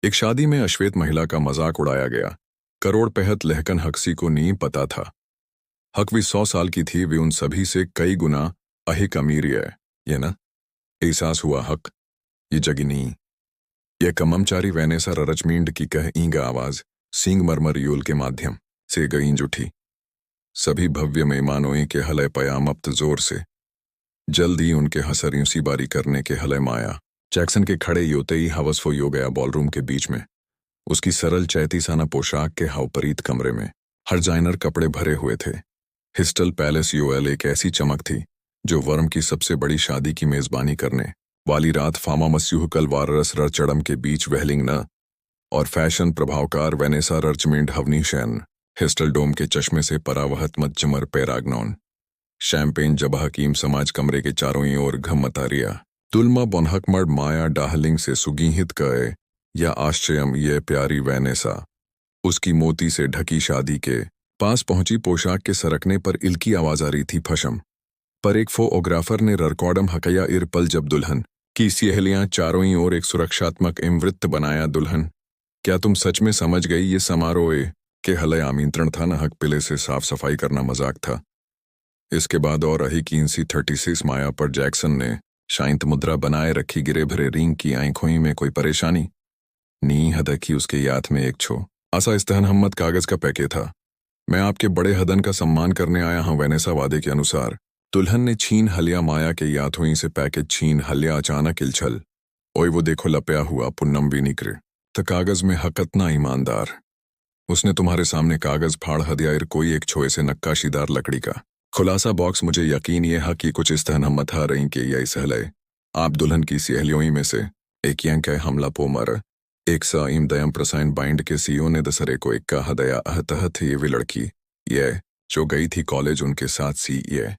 एक शादी में अश्वेत महिला का मजाक उड़ाया गया। करोड़ पहत लहकन हक्सी को नहीं पता था। हक भी 100 साल की थी, वे उन सभी से कई गुना अहिक अमीर ये ना एहसास हुआ हक ये जगी नहीं। यह कममचारी वैनेसा ररचमींड की कह ईंगा आवाज सींग मरमर यूल के माध्यम से गईंज उठी। सभी भव्य मेहमानों के हलय पयामप्त जोर से जल्द ही उनके हसर यूं सी बारी करने के हलय माया। जैक्सन के खड़े योते ही हवस हो गया बॉलरूम के बीच में। उसकी सरल चैतीसाना पोशाक के हावपरीत कमरे में हर जाइनर कपड़े भरे हुए थे। हिस्टल पैलेस यूएल एक ऐसी चमक थी जो वर्म की सबसे बड़ी शादी की मेजबानी करने वाली रात फामा मस्यूह कलवारस रचड़म के बीच वेहलिंग न और फैशन प्रभावकार वेनेसा रर्चमिंड हवनीशैन हिस्टल डोम के चश्मे से परावहत मज्जमर पैरागनॉन शैम्पेन जब हकीम समाज कमरे के चारों ही ओर घमतारिया तुलमा बोनहकमर्ड माया डाहलिंग से सुगीहित कए या आश्चर्यम ये प्यारी वैनेसा। उसकी मोती से ढकी शादी के पास पहुंची पोशाक के सरकने पर इल्की आवाज आ रही थी फशम। पर एक फोटोग्राफर ने ररकॉडम हकया इरपल जब दुल्हन की सहेलियां चारों ही ओर एक सुरक्षात्मक इमवृत्त बनाया। दुल्हन, क्या तुम सच में समझ गई ये समारोह के हलय आमंत्रण था न हक पिले से साफ सफाई करना मजाक था। इसके बाद और अही कीनसी 36 माया पर जैक्सन ने शांत मुद्रा बनाए रखी। गिरे भरे रिंग की आंखों में कोई परेशानी नी हदकी उसके याद में एक छो आसा इस्तहन हमत कागज का पैके था। मैं आपके बड़े हदन का सम्मान करने आया हूं वैनेसा वादे के अनुसार। दुल्हन ने छीन हलिया माया के याथों से पैकेज छीन हलिया अचानक इलछल। ओए वो देखो लपया हुआ पुन्नम भी निकरे तो कागज में हकतना ईमानदार। उसने तुम्हारे सामने कागज फाड़ हदिया कोई एक छोए से नक्काशीदार लकड़ी का खुलासा बॉक्स। मुझे यकीन ये है कि कुछ इस तरह हिम्मत हा रही कि यही सहलय आप दुल्हन की सहेलियों में से एक यंक हमला पो मर एक साइम दयम प्रसाइन बाइंड के सीओ ने दसरे को एक का हदया अहतहत ये वी लड़की ये जो गई थी कॉलेज उनके साथ सी ये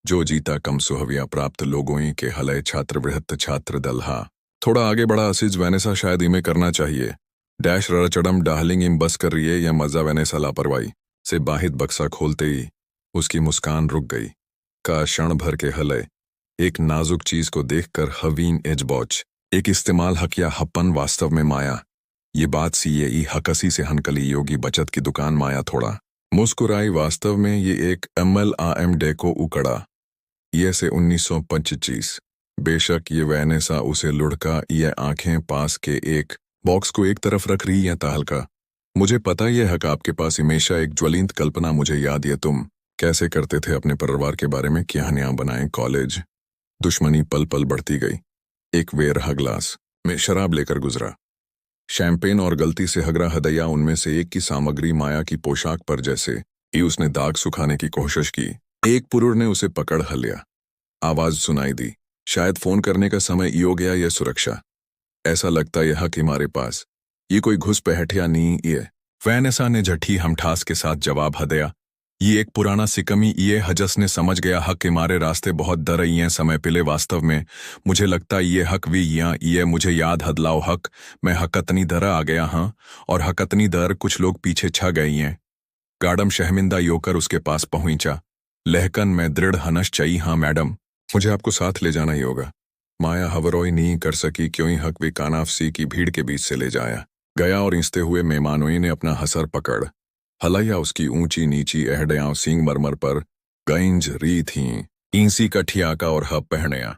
जो जीता कम सुहविया प्राप्त लोगों के हलय छात्रवृत्त छात्र दल हा। थोड़ा आगे बढ़ा असीज वैनेसा शायद इमे करना चाहिए डैश रचड़म डाहलिंग इम बस कर रही है या मजा वैनेसा लापरवाही से बाहित बक्सा खोलते ही उसकी मुस्कान रुक गई। का क्षण भर के हलय एक नाजुक चीज को देखकर हवीन एजबॉच एक इस्तेमाल हक या हप्पन वास्तव में माया। ये बात सी ये ई हकसी से हनकली योगी बचत की दुकान माया थोड़ा मुस्कुराई। वास्तव में ये एक MLAM डेको उकड़ा ये से 1925। बेशक ये वैनेसा उसे लुढ़का ये आंखें पास के एक बॉक्स को एक तरफ रख रही है ताहलका। मुझे पता यह हक आपके पास हमेशा एक ज्वलिंत कल्पना। मुझे याद ये तुम कैसे करते थे अपने परिवार के बारे में कहानियां बनाएं। कॉलेज दुश्मनी पल पल बढ़ती गई। एक वे रहा ग्लास में शराब लेकर गुजरा। शैम्पेन और गलती से हगरा हदैया उनमें से एक की सामग्री माया की पोशाक पर जैसे ही उसने दाग सुखाने की कोशिश की एक पुरुष ने उसे पकड़ हलिया। आवाज सुनाई दी, शायद फोन करने का समय यो गया। यह सुरक्षा ऐसा लगता यह कि हमारे पास ये कोई घुसपैठिया नहीं। ये वैनेसा ने झठी हमठास के साथ जवाब हदया ये एक पुराना सिकमी। ये हजस ने समझ गया हक के मारे रास्ते बहुत दर ये समय पिले। वास्तव में मुझे लगता ये हक भी ये मुझे याद हदलाओ हक मैं हकतनी दर आ गया हाँ और हकतनी दर कुछ लोग पीछे छा गई हैं। गाडम शहमिंदा योकर उसके पास पहुंचा। लहकन मैं दृढ़ हनश चई हाँ मैडम मुझे आपको साथ ले जाना ही होगा। माया हवरोई नहीं कर सकी क्यों ही हक भी कानाफसी की भीड़ के बीच से ले जाया गया और इंसते हुए मेहमानों ने अपना हसर पकड़ हलैया उसकी ऊंची नीची एहडयां सींग मरमर पर गंज री थीं। ईंसी कठियाका और हब पहनया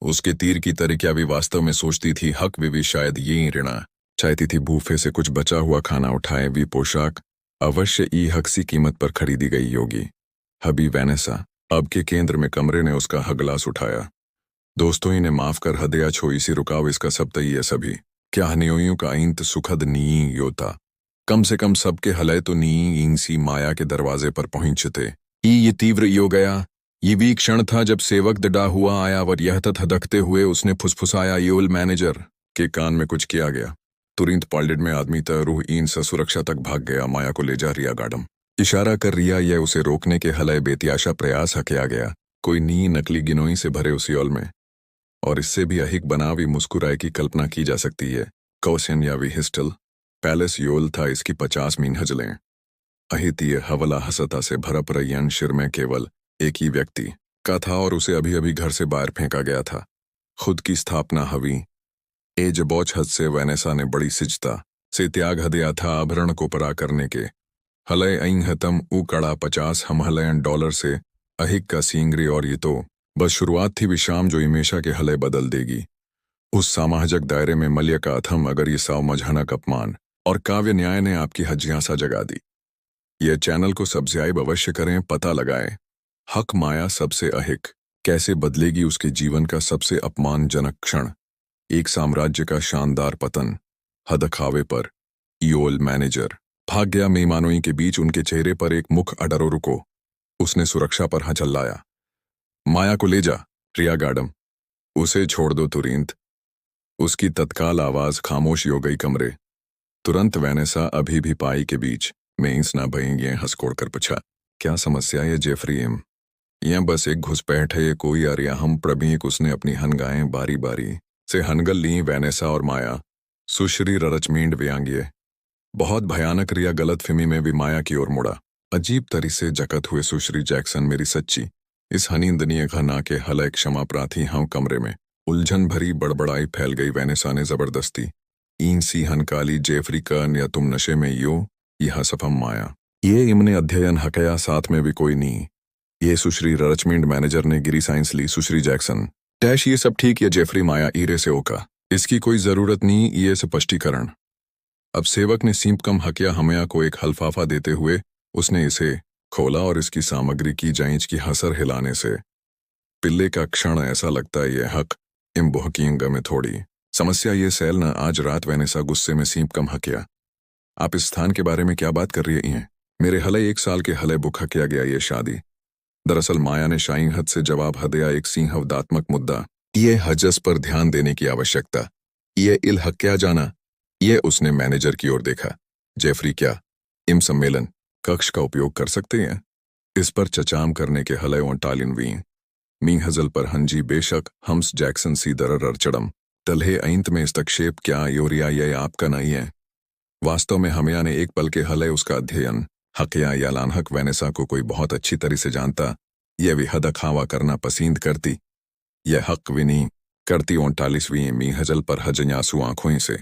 उसके तीर की तरीक्या भी वास्तव में सोचती थी हक भी शायद ये ऋणा चाहती थी बूफे से कुछ बचा हुआ खाना उठाए। भी पोशाक अवश्य ई हक्सी कीमत पर खरीदी गई योगी। हबी वैनेसा अब के केंद्र में कमरे ने उसका हगलास उठाया। दोस्तों ही ने माफ कर हदया छोई सी रुकाव इसका सब तई है सभी क्या हनियों का इंत सुखद नी योता। कम से कम सबके हलय तो नी इंसी माया के दरवाजे पर पहुंचते ये तीव्र यो गया। ये भी क्षण था जब सेवक दडा हुआ आया और यह तथ हदकते हुए उसने फुसफुसाया योल मैनेजर के कान में कुछ किया गया। तुरंत पॉल्डेड में आदमी रूह ईन से सुरक्षा तक भाग गया। माया को ले जा रिया गाडम इशारा कर रिया यह उसे रोकने के हलय बेतियाशा प्रयास हकिया गया। कोई नी नकली गिनोई से भरे उस योल में और इससे भी अहिक बनावी मुस्कुराए की कल्पना की जा सकती है। कौशन या वी हिस्टल पैलेस योल था इसकी 50 मीन हजलें। अहितीय हवला हसता से भरप रयन शिर में केवल एक ही व्यक्ति का था और उसे अभी अभी घर से बाहर फेंका गया था। खुद की स्थापना हवी एज बौछ हद से वैनेसा ने बड़ी सिजता से त्याग हदया था आभरण को परा करने के हलय ऐंग हतम ऊ कड़ा 50 हमहलयन डॉलर से अहिक का सींगरी और ये तो बस शुरुआत थी विशाम जो इमेशा के हलय बदल देगी। उस सामाजिक दायरे में मल्य का अथम अगर ये सावमझनक अपमान और काव्य न्याय ने आपकी हजियासा जगा दी। यह चैनल को सब्सक्राइब अवश्य करें, पता लगाएं हक माया सबसे अहिक कैसे बदलेगी उसके जीवन का सबसे अपमानजनक क्षण। एक साम्राज्य का शानदार पतन हदखावे पर ईओल मैनेजर भाग गया। मेहमानों के बीच उनके चेहरे पर एक मुख अडरो रुको। उसने सुरक्षा पर हाथ चिल्लाया, माया को ले जा रिया गार्डम, उसे छोड़ दो तुरंत। उसकी तत्काल आवाज खामोश हो गई कमरे। तुरंत वैनेसा अभी भी पाई के बीच में इंसना भयंगे हंसकोड़ कर पूछा, क्या समस्या है जेफरी एम? यह बस एक घुसपैठ है, ये कोई आर्या हम प्रभीक। उसने अपनी हनगाएं बारी बारी से हनगल ली। वैनेसा और माया सुश्री ररचमींड व्यंग्य बहुत भयानक। रिया गलतफहमी में भी माया की ओर मुड़ा। अजीब तरी से जकत हुए सुश्री जैक्सन, मेरी सच्ची इस हनींदनीय घना के हलय क्षमा प्रार्थी हाँ। कमरे में उलझन भरी बड़बड़ाई फैल गई। वैनेसा ने जबरदस्ती ईन सी हनकाली, जेफरी कन या तुम नशे में यो यह सफम माया ये इमने अध्ययन हकया साथ में भी कोई नहीं। ये सुश्री रचमिंड मैनेजर ने गिरी साइंस ली। सुश्री जैक्सन डैश ये सब ठीक है जेफरी, माया ईरे से ओका, इसकी कोई जरूरत नहीं ये स्पष्टीकरण। अब सेवक ने सींपकम हकिया हमया को एक हल्फाफा देते हुए उसने इसे खोला और इसकी सामग्री की जांच की। हसर हिलाने से पिल्ले का क्षण ऐसा लगता है ये हक इम बुहकिंग में थोड़ी समस्या ये सैल न। आज रात वैनेसा गुस्से में सींपकम हकिया, आप इस स्थान के बारे में क्या बात कर रही हैं? मेरे हलय 1 साल के हलय बुक हकिया गया ये शादी। दरअसल माया ने शाइंग हद से जवाब हदया एक सिंहवदात्मक मुद्दा ये हजस पर ध्यान देने की आवश्यकता ये इल हक्या जाना। ये उसने मैनेजर की ओर देखा। जेफरी क्या इम सम्मेलन कक्ष का उपयोग कर सकते हैं? इस पर चचाम करने के हलय ओंटालिन वी मी हजल पर हंजी बेशक हम्स जैक्सन सी दरर चड़म तलहे ऐंत में इस्तक्षेप क्या योरिया ये आपका नहीं है। वास्तव में हमया ने एक पल के हलय उसका अध्ययन हकया या लानहक वैनेसा को कोई बहुत अच्छी तरह से जानता। यह भी हदखावा करना पसंद करती, यह हक विनी करती। 39वीं मी हजल पर हजन्यासु आंखों से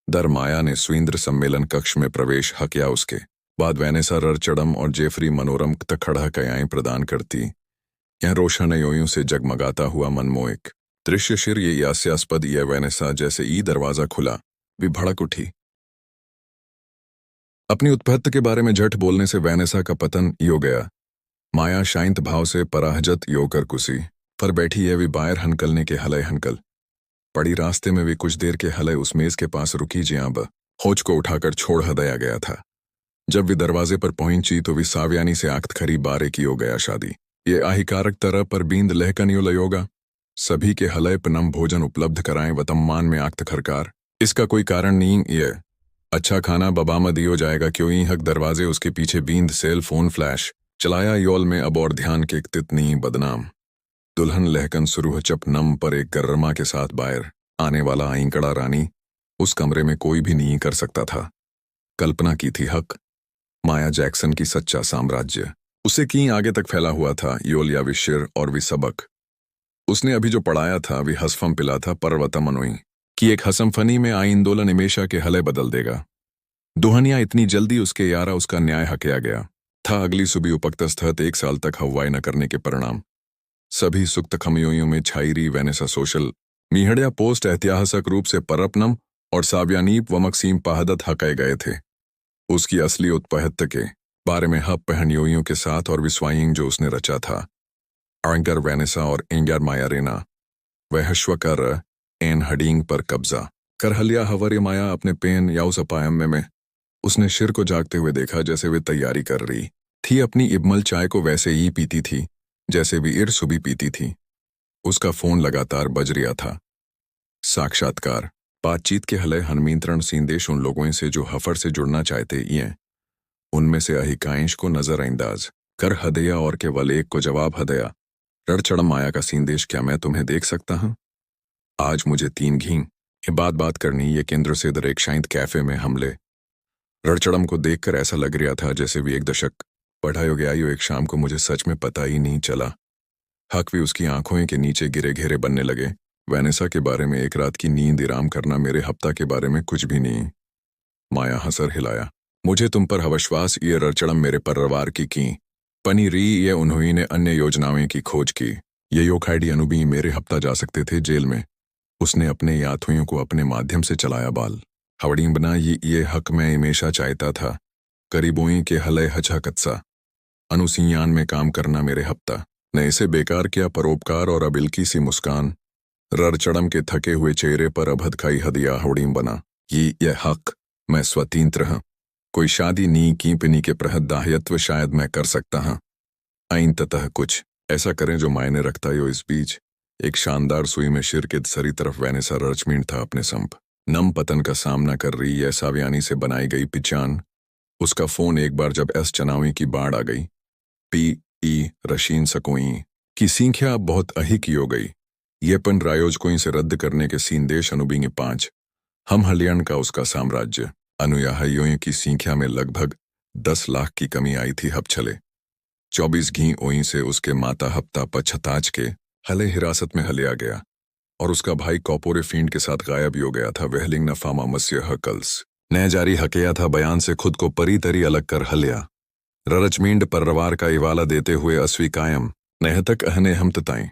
दर माया ने सुइंद्र सम्मेलन कक्ष में प्रवेश हकिया। उसके बाद वैनेसा ररचड़म और जेफरी मनोरम तखड़ा कयाएं प्रदान करती। यह रोशनयों से जगमगाता हुआ मनमोहक दृश्य शिर ये हास्यास्पद। यह वैनेसा जैसे ई दरवाजा खुला भी भड़क उठी। अपनी उत्पत्ति के बारे में झट बोलने से वैनेसा का पतन यो गया। माया शांत भाव से पराहजत यो कर कुसी पर बैठी है। वी बायर हनकलने के हलय हनकल पड़ी। रास्ते में भी कुछ देर के हलय उस मेज के पास रुकी जियां ब होच को उठाकर छोड़ हदया गया था। जब वे दरवाजे पर पहुंची तो वी साव्यानी से आख्त खरी बारे की हो गया शादी। ये आहिकारक तरह पर बींद लहकनियो लयोगा। सभी के हलय पनम भोजन उपलब्ध कराएं वतम्मान में आख्त खरकार। इसका कोई कारण नहीं। ये अच्छा खाना बबामा दियो जाएगा क्यों ही हक दरवाजे उसके पीछे बींद सेल फोन फ्लैश चलाया योल में अब और ध्यान के तितनी बदनाम। दुल्हन लहकन सुरूह चप नम पर एक गर्रमा के साथ बाहर आने वाला आइंकड़ा रानी उस कमरे में कोई भी नहीं कर सकता था। कल्पना की थी हक माया जैक्सन की सच्चा साम्राज्य उसे की आगे तक फैला हुआ था। योल या विशिर और वि सबक उसने अभी जो पढ़ाया था वे हसफम पिला था परवता मनोई कि एक हसमफनी में आइंदोलन इमेशा के हलय बदल देगा। दुहनिया इतनी जल्दी उसके यारा उसका न्याय हकया गया था। अगली सुबह उपक्तस्थत 1 साल तक हवाई न करने के परिणाम सभी सुक्त खमयों में छाई। वैनेसा सोशल मीडिया पोस्ट ऐतिहासिक रूप से परपनम और साव्यानीप व मकसीम पाहदत हकाए गए थे। उसकी असली उत्पहत्त के बारे में हब पहनियों के साथ और विस्वाइंग जो उसने रचा था। एंगर वैनेसा और एंगर माया रेना वह हश्वकर एन हडींग पर कब्जा कर हलिया हवर माया अपने पेन या उस अपायम में उसने शिर को जागते हुए देखा जैसे वे तैयारी कर रही थी। अपनी इब्मल चाय को वैसे ही पीती थी जैसे भी इर सुबह पीती थी। उसका फोन लगातार बज रहा था। साक्षात्कार बातचीत के हलय हनमींत्रण संदेश उन लोगों से जो हफर से जुड़ना चाहते ये उनमें से अहिकांश को नजरअंदाज कर हदया और केवल एक को जवाब हदया रड़चड़म माया का संदेश, क्या मैं तुम्हें देख सकता हूं? आज मुझे 3 घी ये बात करनी। ये केंद्र से दर एक शांत कैफे में हमले। रड़चड़म को देखकर ऐसा लग रहा था जैसे भी 1 दशक पढ़ायो गया यो एक शाम को मुझे सच में पता ही नहीं चला। हक भी उसकी आंखों के नीचे गिरे घेरे बनने लगे वैनेसा के बारे में एक रात की नींद आराम करना, मेरे हफ्ता के बारे में कुछ भी नहीं। माया हंसर हिलाया। मुझे तुम पर अविश्वास, ये रचड़म मेरे परिवार की पनी री, ये उन्होंने ने अन्य योजनाओं की खोज की। ये योखाइडी अनुबी मेरे हफ्ता जा सकते थे जेल में। उसने अपने याथुओं को अपने माध्यम से चलाया बाल। हवड़ी बना ये हक मैं हमेशा चाहता था। करीबोई के हलय हचा कत्सा अनुसियान में काम करना मेरे हफ्ता ने इसे बेकार किया। परोपकार और अबिलकी सी मुस्कान ररचड़म के थके हुए चेहरे पर अभद खाई हदिया। हवड़ी बना ये हक मैं स्वतंत्र हूं। कोई शादी नी की पिनी के प्रहत दाहयत्व शायद मैं कर सकता हूं। आइंततः कुछ ऐसा करें जो मायने रखता हो। इस बीच एक शानदार सुई में शिर के सरी तरफ वैनेसा रचमींड था, अपने संप नम पतन का सामना कर रही है। सावियानी से बनाई गई पिचान। उसका फोन एक बार जब एस चनावी की बाढ़ आ गई। पी रशीन सकोई की संख्या अब बहुत अधिक हो गई। ये पन रायोजकोई से रद्द करने के सीन देश अनुबिंग 5 हम हलियन का उसका साम्राज्य अनुयायियों की संख्या में लगभग 10 लाख की कमी आई थी। हब छले 24 घी ओई से उसके माता हफ्ता पछताज के हले हिरासत में हलिया गया और उसका भाई कॉपोरे फींड के साथ गायब हो गया था। वहलिंग नफामा मस्य हकल्स न जारी हकिया था बयान से खुद को परी तरी अलग कर हलिया। ररचमींड परवार का इवाला देते हुए अस्वी कायम नहतक अहने हमतताएं।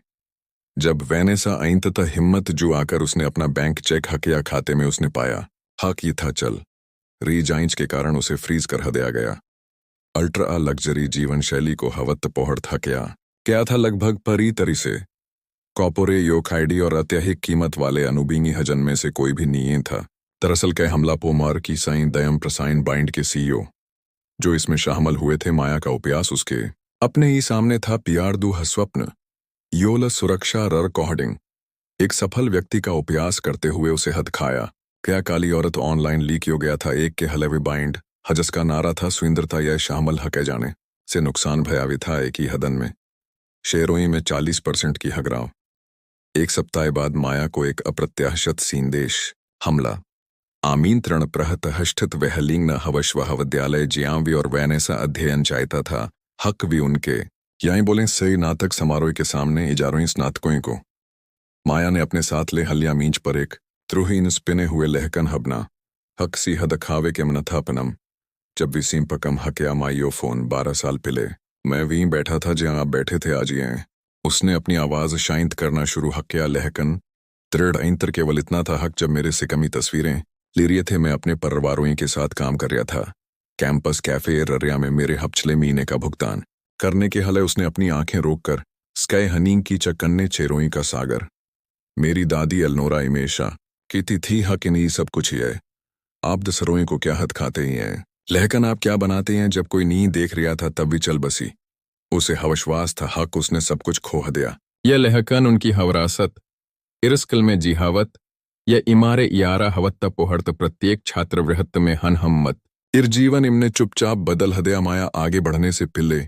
जब वैनेसा आइंततः हिम्मत जू आकर उसने अपना बैंक चेक हकिया खाते में उसने पाया हक ये था चल रीजाइंच के कारण उसे फ्रीज कर हदिया गया। अल्ट्रा लग्जरी जीवन शैली को हवत पोहड़ थकिया क्या था लगभग परी तरी से। कॉपोरे योखाइडी और अत्यधिक कीमत वाले अनुबिंगी हजन में से कोई भी नहीं था। दरअसल कै हमला पोमार की साइन दयम प्रसाइन बाइंड के सीईओ जो इसमें शामिल हुए थे। माया का उपयास उसके अपने ही सामने था। पियार दू स्वप्न योल सुरक्षा रर कोहडिंग एक सफल व्यक्ति का उपयास करते हुए उसे हद खाया। क्या काली औरत ऑनलाइन लीक हो गया था। एक के हलवे बाइंड हजस का नारा था सुंदरता यह शामिल हके जाने से नुकसान भयावी था। एक ही हदन में शेरोई में 40% की हगराव। एक सप्ताह बाद माया को एक अप्रत्याशित सींदेश हमला आमंत्रण प्रहत हष्ठित वहलिंग न हवश्वविद्यालय जियांवी और वैनेसा अध्ययन चाहता था। हक भी उनके यहीं बोले सही नाटक समारोह के सामने इजारों स्नातकों को। माया ने अपने साथ ले हलिया मींच पर एक त्रुहीन स्पिने हुए लहकन हबना हक सी हद खावे के मनथापनम। जब विसीम पकम हकया माइयो फोन 12 साल पिले मैं वहीं बैठा था जहां आप बैठे थे आज ये। उसने अपनी आवाज शांत करना शुरू हकया लहकन दृढ़ इंतर केवल इतना था। हक जब मेरे से कमी तस्वीरें ले रहे थे मैं अपने परिवारों के साथ काम कर रहा था। कैंपस कैफे ररिया में मेरे हपचले महीने का भुगतान करने के हले उसने अपनी आंखें रोककर स्काई हनींग की चकन्ने चेरोई का सागर। मेरी दादी एलनोरा इमेशा कहती थी हक नहीं सब कुछ ही है। आप दसरों को क्या हद खाते ही हैं। लहकन आप क्या बनाते हैं। जब कोई नींद देख रहा था तब भी चल बसी। उसे हवश्वास था हक उसने सब कुछ खो दिया। यह लहकन उनकी हवरासत इरस्कल में जिहावत यह इमारे यारा हवत्ता पोहड़त प्रत्येक छात्र वृहत्त में हन हममत इरजीवन इमने चुपचाप बदल हदया। माया आगे बढ़ने से पहले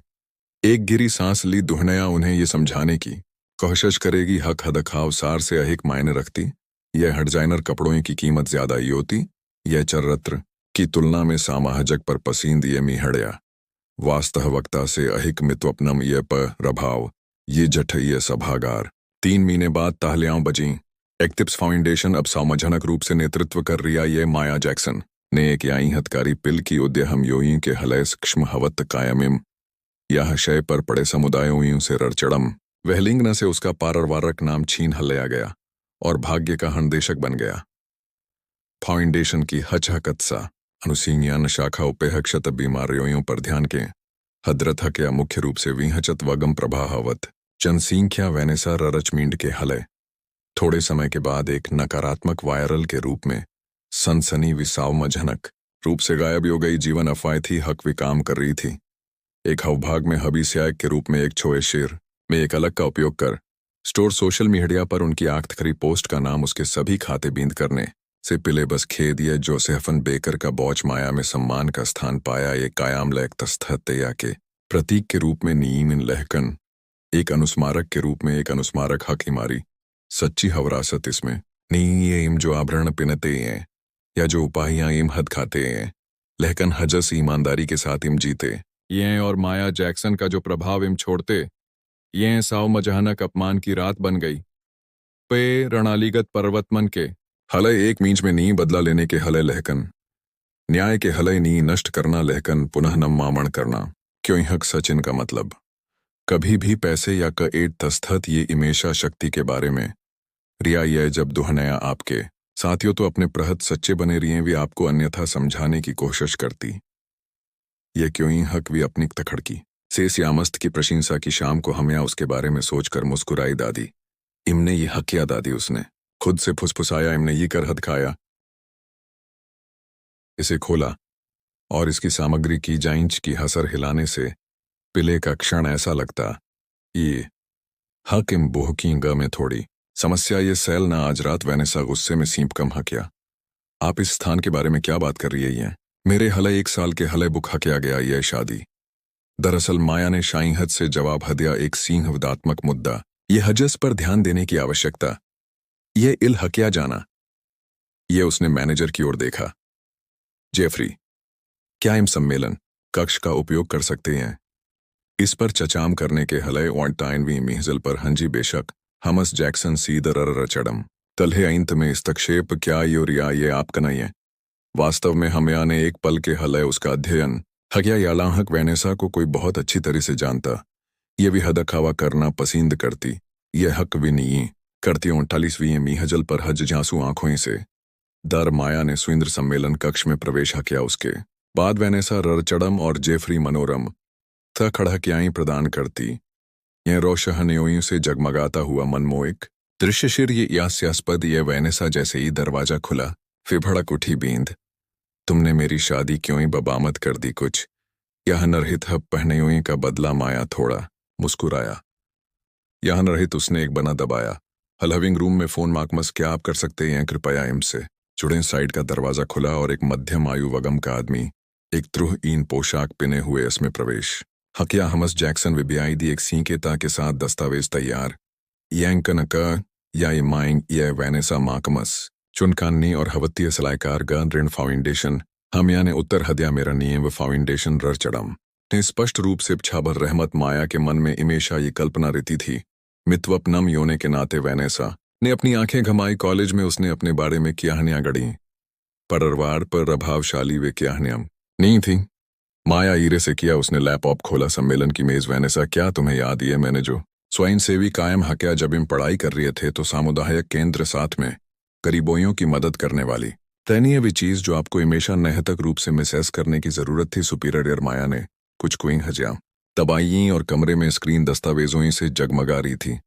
एक गिरी सांस ली। दुहनया उन्हें ये समझाने की कोशिश करेगी हक हद खाव सार से अधिक मायने रखती। यह हडजाइनर कपड़ों की कीमत ज्यादा ही होती। यह चररत्र की तुलना में सामाहजक पर पसींद ये मिहड़या वास्तवकता से अहिक मित्वपनम ये प्रभाव ये जठय सभागार। 3 महीने बाद ताहलियां बजी। एक्टिप्स फाउंडेशन अब सामजनक रूप से नेतृत्व कर रिया ये माया जैक्सन ने एक याई हथकारी पिल की उद्य हम योई के हलय सूक्ष्म हवत कायमिम यह शय पर पड़े समुदायों से ररचड़म वहलिंगना से उसका पारवारक नाम छीन हलया गया और भाग्य का हंदेशक बन गया। फाउंडेशन की हचहकत्सा अनुसिंज्ञान शाखा उपेहक्षत बीमारियों पर ध्यान के हदरत हकया मुख्य रूप से विहचत वगम प्रभावत जनसंख्या वैनेसा ररचमींड के हलय थोड़े समय के बाद एक नकारात्मक वायरल के रूप में सनसनी विसावमजनक रूप से गायब हो गई। जीवन अफवाह थी हक भी काम कर रही थी। एक हवभाग में हबी स्याग के रूप में एक छोए शेर में एक अलग का उपयोग कर स्टोर सोशल मीडिया पर उनकी आखिरी पोस्ट का नाम उसके सभी खाते बींद करने से पिले बस खेद ये जोसेफन बेकर का बौच माया में सम्मान का स्थान पाया। ये कायाम लैक तस्थया के प्रतीक के रूप में नीम इन लहकन एक अनुस्मारक के रूप में एक अनुस्मारक हक इमारी सच्ची हवरासत इसमें नहीं ये इम जो आभरण पिनते हैं या जो उपाहियां इम हद खाते हैं। लहकन हजस ईमानदारी के साथ इम जीते ये और माया जैक्सन का जो प्रभाव इम छोड़ते ये साव मजहनक अपमान की रात बन गई। पे रणलीगत पर्वतमन के हलय एक मींच में नी बदला लेने के हलय लहकन न्याय के हलय नी नष्ट करना लहकन पुनः न मामण करना क्यों हक सचिन का मतलब कभी भी पैसे या क एट तस्थत ये इमेशा शक्ति के बारे में रिया ये जब दुहनया आपके साथियों तो अपने प्रहत सच्चे बने रिए वे आपको अन्यथा समझाने की कोशिश करती ये क्यों ही हक भी अपनी तखड़की से श्यामस्त की प्रशंसा की शाम को हम या उसके बारे में सोचकर मुस्कुराई दादी इमने ये हकिया दादी उसने खुद से फुसफुसाया इमने ये कर हद खाया इसे खोला और इसकी सामग्री की जांच की हसर हिलाने से पिले का क्षण ऐसा लगता ये हक इम बोह की ग में थोड़ी समस्या ये सैल ना आज रात वैनेसा गुस्से में सींप कम हकिया आप इस स्थान के बारे में क्या बात कर रही है ये मेरे हले 1 साल के हले बुक हकिया गया यह शादी दरअसल माया ने शाई हद से जवाब हदिया एक सिंहवदात्मक मुद्दा ये हजस पर ध्यान देने की आवश्यकता ये इल हकिया जाना ये उसने मैनेजर की ओर देखा जेफरी क्या इम सम्मेलन कक्ष का उपयोग कर सकते हैं इस पर चचाम करने के हलय ऑन्टाइनवी मिहजल पर हंजी बेशक हमस जैक्सन सीदर चडम तलहे अंत में इस्तक्षेप क्या योरिया ये आपका नहीं है वास्तव में हमया ने एक पल के हलय उसका अध्ययन हकिया यालाहक वैनेसा को कोई बहुत अच्छी तरह से जानता ये भी हदखावा करना पसंद करती ये हक भी नहीं करती 39वीं मिहजल पर हज जांसू आंखों से दर माया ने सुइंद्र सम्मेलन कक्ष में प्रवेश किया उसके बाद वैनेसा ररचड़म और जेफरी मनोरम थ खड़हक्याई प्रदान करती यह रोशहनयों से जगमगाता हुआ मनमोहक दृश्य शिर ये यास्यास्पद ये वैनेसा जैसे ही दरवाजा खुला फिर भड़क उठी बींद तुमने मेरी शादी क्यों ही बबामत कर दी कुछ यह नरहित हब पहनयों का बदला माया थोड़ा मुस्कुराया यह नरहित उसने एक बना दबाया हलविंग रूम में फोन माकमस क्या आप कर सकते हैं कृपया इमसे जुड़े साइड का दरवाजा खुला और एक मध्यम आयु वगम का आदमी एक त्रुहीन पोशाक पिने हुए इसमें प्रवेश हकिया हमस जैक्सन विबियाई दी एक सींकेता के साथ दस्तावेज तैयार यंकन क या माइंग ये वैनेसा माकमस चुनकान्नी और हवत्तीय सलाहकार गन ऋण फाउंडेशन हमया ने उत्तर हदिया मेरा नियम फाउंडेशन रर चढ़म ने स्पष्ट रूप से छाबर रहमत माया के मन में इमेशा ये कल्पना रहती थी मित्वपनम योने के नाते वैनेसा ने अपनी आंखें घमाई कॉलेज में उसने अपने बारे में क्याहनियां गढ़ी परवार पर प्रभावशाली वे क्याहनियम नहीं थी माया ईरे से किया उसने लैपटॉप खोला सम्मेलन की मेज वैनेसा क्या तुम्हें याद है मैंने जो स्वयं सेवी कायम हकिया जब हम पढ़ाई कर रहे थे तो सामुदायिक केंद्र साथ में गरीबों की मदद करने वाली तैनीय भी चीज जो आपको हमेशा नहतक रूप से मिसेस करने की जरूरत थी सुपीरियर माया ने कुछ क्वीं हजिया तबाई और कमरे में स्क्रीन दस्तावेजों से जगमगा रही थी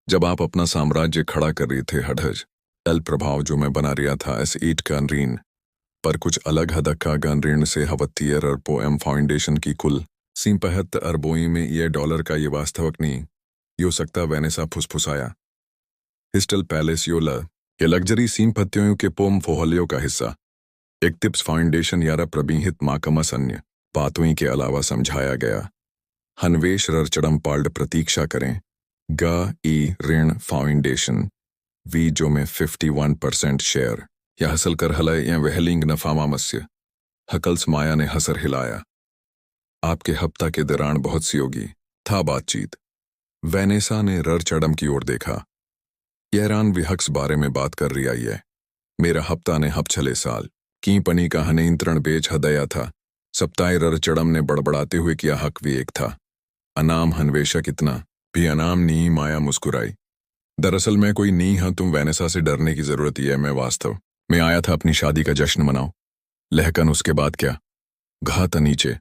जब आप अपना साम्राज्य खड़ा कर रहे थे हडहज एल प्रभाव जो मैं बना रहा था एस ईट का ऋण पर कुछ अलग हदक्का गन ऋण से हवत्तीयर अरबो एम फाउंडेशन की कुल सिंपहत अरबोई में ये डॉलर का ये वास्तविक नहीं यो सकता वैनेसा फुसफुसाया हिस्टल पैलेस योला ये लग्जरी सीम पत्तियों के पोम फोहलियों का हिस्सा एक टिप्स फाउंडेशन यारा प्रबीहित माकमस अन्य बातों के अलावा समझाया गया हनवेश ररचड़म पाल्ड प्रतीक्षा करें ग ई ऋण फाउंडेशन वी जो में 51% शेयर या हसल कर हलय या वहलिंग नफामामस्य हकल्स माया ने हसर हिलाया आपके हफ्ता के दौरान बहुत सी होगी था बातचीत वैनेसा ने ररचड़म की ओर देखा यहरान विहक्स बारे में बात कर रही आई है मेरा हफ्ता ने हप छले साल की पनी का हनियंत्रण बेच हदया था सप्ताह ररचड़म ने बड़बड़ाते हुए किया हक भी एक था अनाम हनवेशा कितना भी अनाम नी माया मुस्कुराई दरअसल मैं कोई नी हाँ तुम वैनेसा से डरने की जरूरत ही है मैं वास्तव में आया था अपनी शादी का जश्न मनाओ लहकन उसके बाद क्या घाता नीचे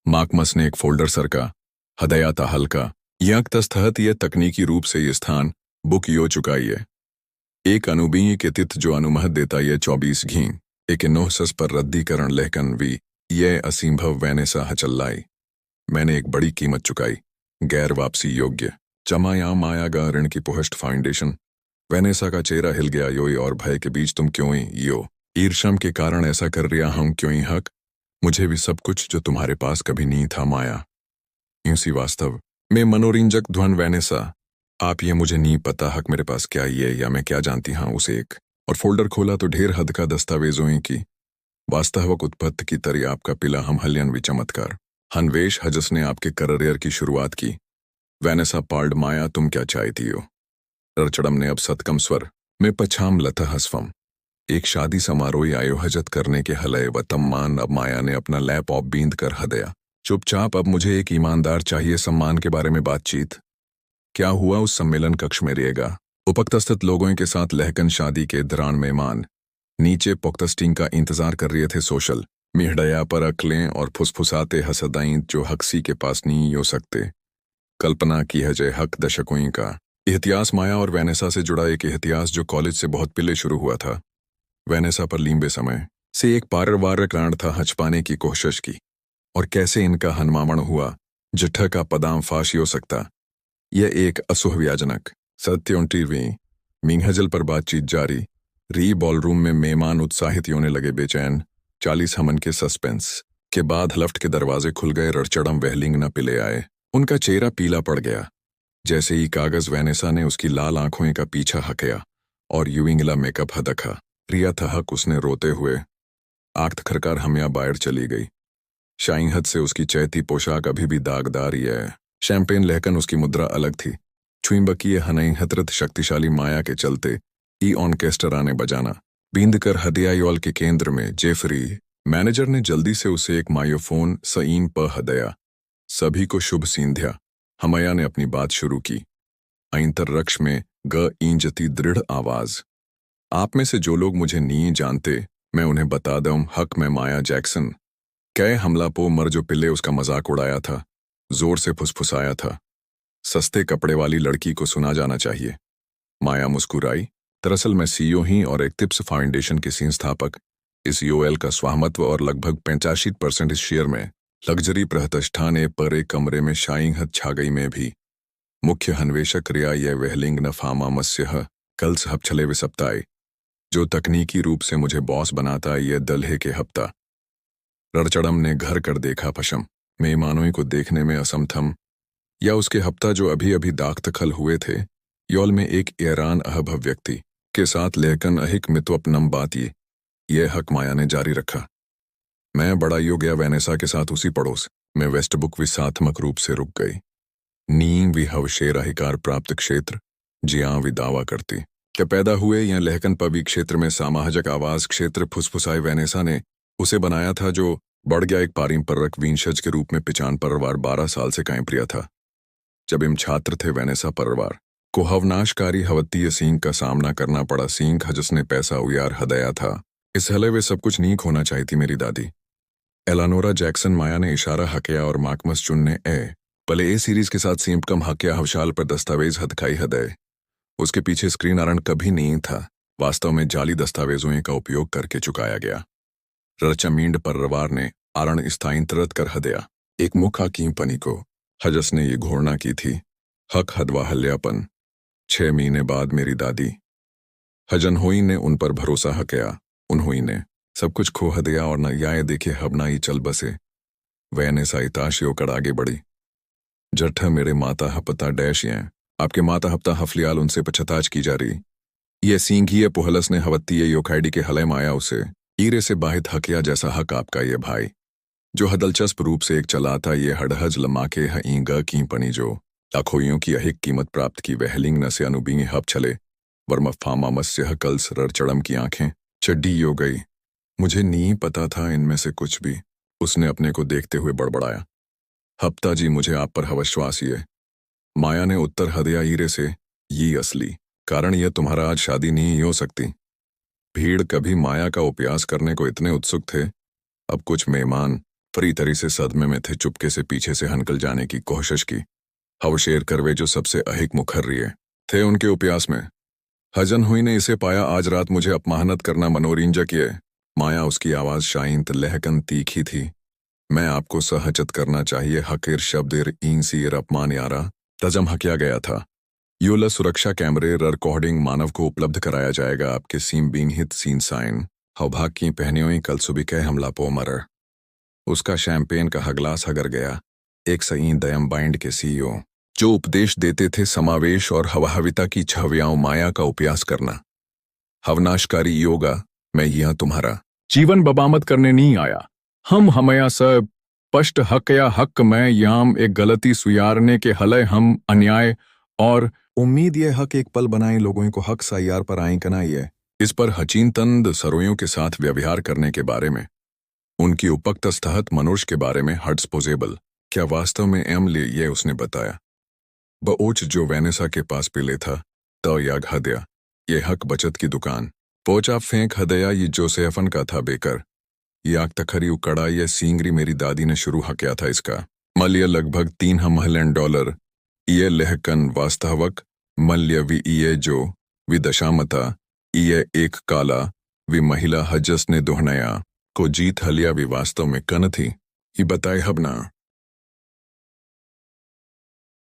माकमस ने एक फोल्डर सरका हदया था हल्का यक तस्तहत यह तकनीकी रूप से ये स्थान बुक यो चुकाई है एक अनुबीय के तिथ जो अनुमत देता ये 24 घी एक नोहसस पर रद्दीकरण लहकन वी ये असंभव वैनेसा हचल्लाई मैंने एक बड़ी कीमत चुकाई गैर वापसी योग्य चमाया माया गा ऋण की पुहष्ट फाउंडेशन वैनेसा का चेहरा हिल गया योई और भय के बीच तुम क्यों ही यो ईर्षम के कारण ऐसा कर रिया हम क्यों ही हक मुझे भी सब कुछ जो तुम्हारे पास कभी नहीं था माया यूं सी वास्तव में मनोरंजक ध्वन वैनेसा आप ये मुझे नहीं पता हक मेरे पास क्या ये या मैं क्या जानती हाँ उसे एक और फोल्डर खोला तो ढेर हद का दस्तावेजों की वास्तविक उत्पत्ति की तरह आपका पिला हम हल्यान भी चमत्कार हनवेश हजस ने आपके करियर की शुरुआत की वैनेसा पाल्ड माया तुम क्या चाहती हो रचड़म ने अब सतकम स्वर में पछाम लथा हसफम एक शादी समारोह आयोजित करने के हलय व तम्मान। अब माया ने अपना लैपटॉप बींद कर हदया चुपचाप। अब मुझे एक ईमानदार चाहिए सम्मान के बारे में बातचीत। क्या हुआ उस सम्मेलन कक्ष में रहेगा उपस्थित लोगों के साथ लहकन शादी के दौरान मेहमान नीचे पुख्तस्टिंग का इंतजार कर रहे थे। सोशल मीडिया पर अकलें और फुसफुसाते हसदाइन जो हक्सी के पास नहीं हो सकते। कल्पना की है जय हक दशकों का इतिहास माया और वेनेसा से जुड़ा एक इतिहास जो कॉलेज से बहुत पहले शुरू हुआ था। वेनेसा पर लंबे समय से एक पारिवारिक कांड था हचपाने की कोशिश की और कैसे इनका हनमामण हुआ जिठ्ठा का पदाम फाशी हो सकता। यह एक असुविधाजनक सत्य 29वीं मिंगहजल पर बातचीत जारी री बॉलरूम में मेहमान उत्साहित होने लगे बेचैन 40 हमन के सस्पेंस के बाद हलफ्ट के दरवाजे खुल गए। रड़चड़म वहलिंग न पिले आए। उनका चेहरा पीला पड़ गया जैसे ही कागज। वेनेसा ने उसकी लाल आंखों का पीछा हकया और यूइंगला मेकअप हदखा रिया था हक उसने रोते हुए आंख खरकार हमिया बाहर चली गई। शाइन हद से उसकी चैती पोशाक अभी भी दागदार ही है। शैंपेन लहकन उसकी मुद्रा अलग थी। छुईबकी हनई हतरत शक्तिशाली माया के चलते ई ऑर्केस्ट्रा ने बजाना बींद कर हदियायोल के केंद्र में जेफरी मैनेजर ने जल्दी से उसे एक मायोफोन सईन प हदया। सभी को शुभ सींध्या। हमया ने अपनी बात शुरू की आइंतर रक्ष में ग ईंजती दृढ़ आवाज। आप में से जो लोग मुझे नहीं जानते मैं उन्हें बता दूं हक में माया जैक्सन कै हमला पो मर जो पिल्ले उसका मजाक उड़ाया था जोर से फुसफुसाया था। सस्ते कपड़े वाली लड़की को सुना जाना चाहिए। माया मुस्कुराई। दरअसल मैं सीईओ ही और एक टिप्स फाउंडेशन के संस्थापक। इस यूएल का स्वामित्व और लगभग 85% इस शेयर में लग्जरी प्रतिष्ठान पर एक कमरे में शाइंग हद छागई में भी मुख्य हन्वेषक रिया यह वहलिंग न फामा मत्स्य कल्स हपछले वे सप्ताह जो तकनीकी रूप से मुझे बॉस बनाता यह दलहे के हफ्ता। रड़चड़म ने घर कर देखा पशम मेहमानों को देखने में असमथम या उसके हफ्ता जो अभी अभी दाख्तखल हुए थे। यौल में एक ईरान अहभव व्यक्ति के साथ लेकन अहिक मित्वपनम बात ये हक माया ने जारी रखा। मैं बड़ा यो गया वेनेसा के साथ उसी पड़ोस में वेस्टबुक विसात्मक रूप से रुक गई। नीम वि हवशेर अधिकार प्राप्त क्षेत्र जियां वि दावा करती क्या पैदा हुए या लहकन पवी क्षेत्र में सामाजिक आवास क्षेत्र फुसफुसाए। वेनेसा ने उसे बनाया था जो बढ़ गया एक पारंपरिक विंशज के रूप में पिचान परिवार 12 साल से कायम प्रिय था। जब हम छात्र थे वेनेसा परिवार को हवनाशकारी हवत्तीय सींग का सामना करना पड़ा। सींग जिसने पैसा उयार हदया था इस हले वे सब कुछ नीक होना चाहिए थी। मेरी दादी एलानोरा जैक्सन माया ने इशारा हकया और माकमस चुनने भले ए सीरीज के साथ सीम कम हकया हवशाल पर दस्तावेज हदखाई हदय। उसके पीछे स्क्रीन आरण कभी नहीं था। वास्तव में जाली दस्तावेजों का उपयोग करके चुकाया गया। रचमींड परिवार ने आरण स्थानांतरित कर हदया एक मुखा कीमपनी को हजस ने ये घोषणा की थी हक हदवा हल्यापन। 6 महीने बाद मेरी दादी हजनहोई ने उन पर भरोसा हकया। उन्होई ने सब कुछ खो हदया और न याय देखे हबनाई चल बसे। वेनेसा इताशियों कर आगे बढ़ी। जट्ठा मेरे माता हपता डैश ये आपके माता हफ्ता हफलियाल उनसे पछताज की जा रही। ये सींघिए पुहलस ने हवत्ती योखाइडी के हलय माया उसे ईरे से बाहित हकिया जैसा हक आपका ये भाई जो हदलचस्प रूप से एक चलाता ये हडहज लमाके हींगा की पनी जो लाखोइयों की अहिक कीमत प्राप्त की वहलिंग न से अनुबिंग हब छले वर्मा फामा मत्स्य कल्स रड़चड़म की आंखें चड्डी हो गई। मुझे नहीं पता था इनमें से कुछ भी। उसने अपने को देखते हुए बड़बड़ाया। हफ्ता जी मुझे आप पर हवश्वास ये। माया ने उत्तर हदया ईरे से ये असली कारण यह तुम्हारा आज शादी नहीं हो सकती। भीड़ कभी माया का उपयास करने को इतने उत्सुक थे। अब कुछ मेहमान फरी तरी से सदमे में थे। चुपके से पीछे से हनकल जाने की कोशिश की। हवशेर करवे जो सबसे अहिक मुखर्रिये थे उनके उपयास में हजन हुई ने इसे पाया आज रात मुझे अपमानत करना मनोरंजक ये। माया उसकी आवाज शाइंत लहकन तीखी थी। मैं आपको सहजत करना चाहिए हकीर शब्देर ईंसीर अपमान यारा तजम हकिया गया था। यूला सुरक्षा कैमरे रिकॉर्डिंग मानव को उपलब्ध कराया जाएगा। आपके सीम बीन हित सीन साइन हवभाग की पहनियों कल सुबह कह हमला पो मर। उसका शैंपेन का हगलास हगर गया। एक सही दयम बाइंड के सीईओ जो उपदेश देते थे समावेश और हवाहविता की छवियाओं माया का उपयास करना हवनाशकारी योगा। मैं यहां तुम्हारा जीवन बबामत करने नहीं आया। हम हमया सब पष्ट हक या हक मैं याम एक गलती सुयारने के हलय हम अन्याय और उम्मीद ये हक एक पल बनाए लोगों को हक सायार पर आए कनाई है। इस पर हचीन तंद सरोयों के साथ व्यवहार करने के बारे में, उनकी उपक्त स्थहत मनुष्य के बारे में हड्सपोजेबल क्या वास्तव में एमली ये उसने बताया। बओच जो वेनेसा के पास पिले था तो याग हदया ये हक बचत की दुकान पोचा फेंक हदया ये जोसेफन का था बेकर याक तखरी उकड़ा ये सींगरी मेरी दादी ने शुरू हक्या था इसका मल्य लगभग $3 ये लहकन वास्तवक मल्य वि ये जो वि दशामता ये एक काला वि महिला हजस ने दोहनया को जीत हलिया वि वास्तव में कन थी ये बताए हबना।